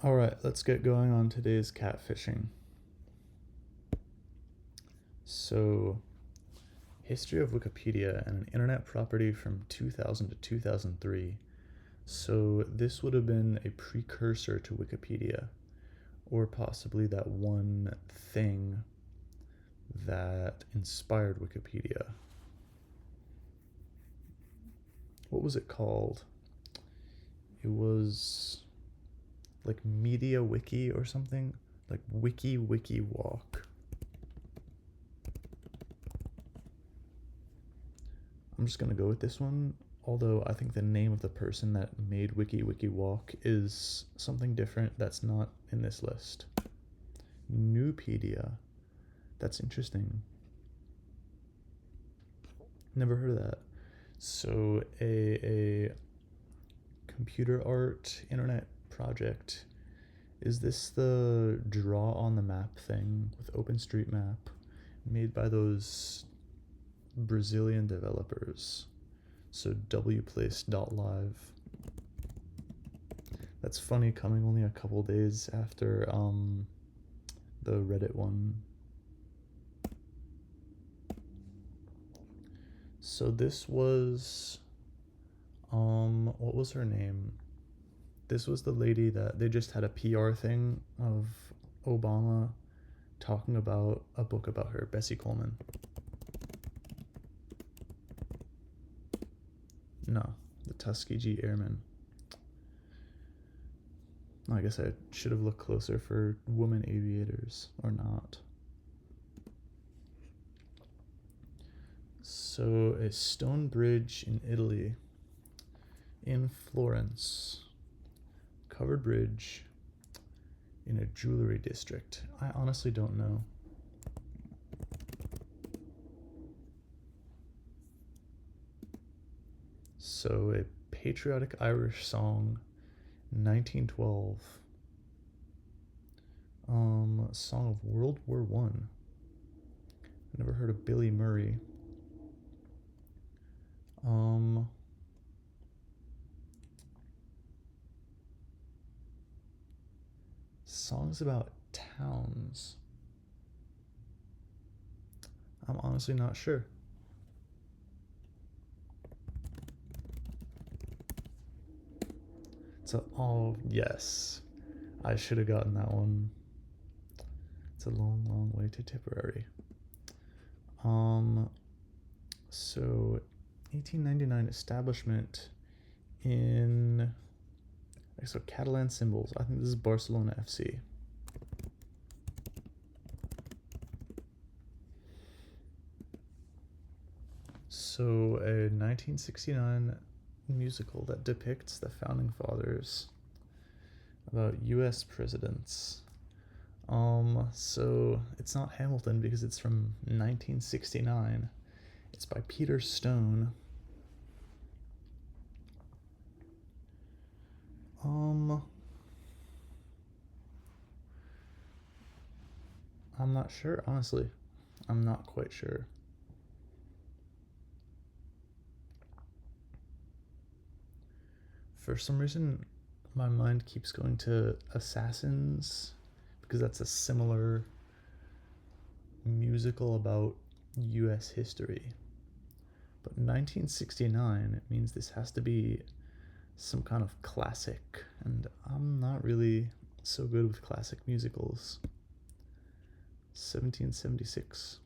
All right, let's get going on today's catfishing. So, history of Wikipedia and an internet property from 2000 to 2003. So, this would have been a precursor to Wikipedia, or possibly that one thing that inspired Wikipedia. What was it called? It was like Media Wiki or something, like Wiki Walk. I'm just gonna go with this one, although I think the name of the person that made Wiki Walk is something different that's not in this list. Nupedia. That's interesting. Never heard of that. So a computer art internet project. Is this the draw on the map thing with OpenStreetMap made by those Brazilian developers? So wplace.live. That's funny, coming only a couple days after the Reddit one. So this was what was her name? This was the lady that they just had a PR thing of Obama talking about a book about her, Bessie Coleman. No, the Tuskegee Airmen. I guess I should have looked closer for women aviators, or not. So, a stone bridge in Italy, in Florence. Covered bridge in a jewelry district. I honestly don't know. So, a patriotic Irish song, 1912. A song of World War One. Never heard of Billy Murray. Songs about towns. I'm honestly not sure. So, oh, yes. I should have gotten that one. It's a long, long way to Tipperary. So 1899 establishment in, so Catalan symbols. I think this is Barcelona FC. So a 1969 musical that depicts the founding fathers about US presidents. So it's not Hamilton because it's from 1969. It's by Peter Stone. I'm not sure, honestly. I'm not quite sure. For some reason, my mind keeps going to Assassins because that's a similar musical about US history. But 1969, it means this has to be some kind of classic, and I'm not really so good with classic musicals. 1776.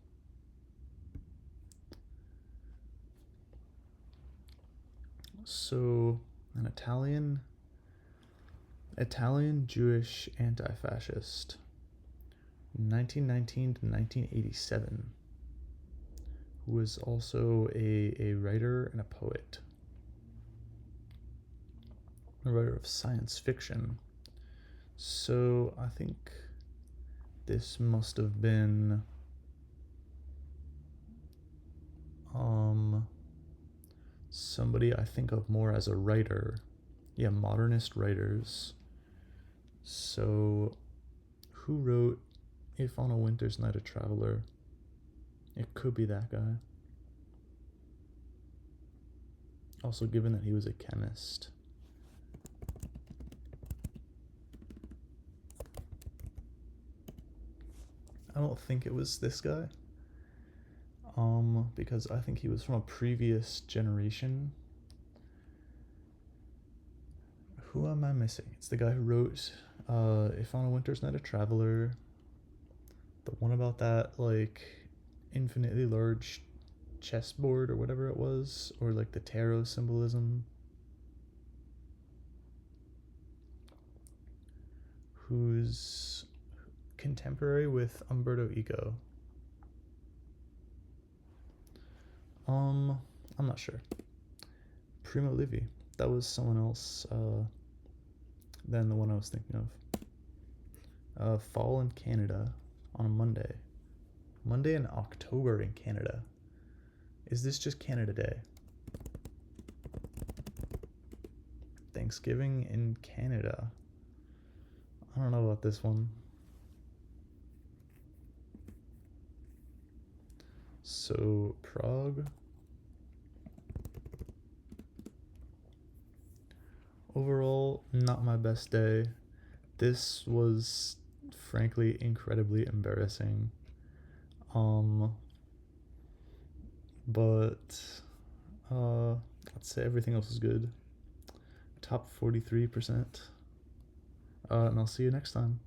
So, an Italian Jewish anti-fascist, 1919 to 1987, who was also a writer and a poet. A writer of science fiction. So I think this must have been somebody I think of more as a writer. Yeah, modernist writers. So who wrote If on a Winter's Night a Traveler? It could be that guy. Also, given that he was a chemist. I don't think it was this guy. Because I think he was from a previous generation. Who am I missing? It's the guy who wrote If on a Winter's Night a Traveler. The one about that, like, infinitely large chessboard or whatever it was, or like the tarot symbolism. Who's contemporary with Umberto Eco? I'm not sure. Primo Levi. That was someone else than the one I was thinking of. Fall in Canada on a Monday. Monday in October in Canada. Is this just Canada Day? Thanksgiving in Canada. I don't know about this one. So, Prague. Overall, not my best day. This was frankly incredibly embarrassing. But I'd say everything else is good. Top 43%. And I'll see you next time.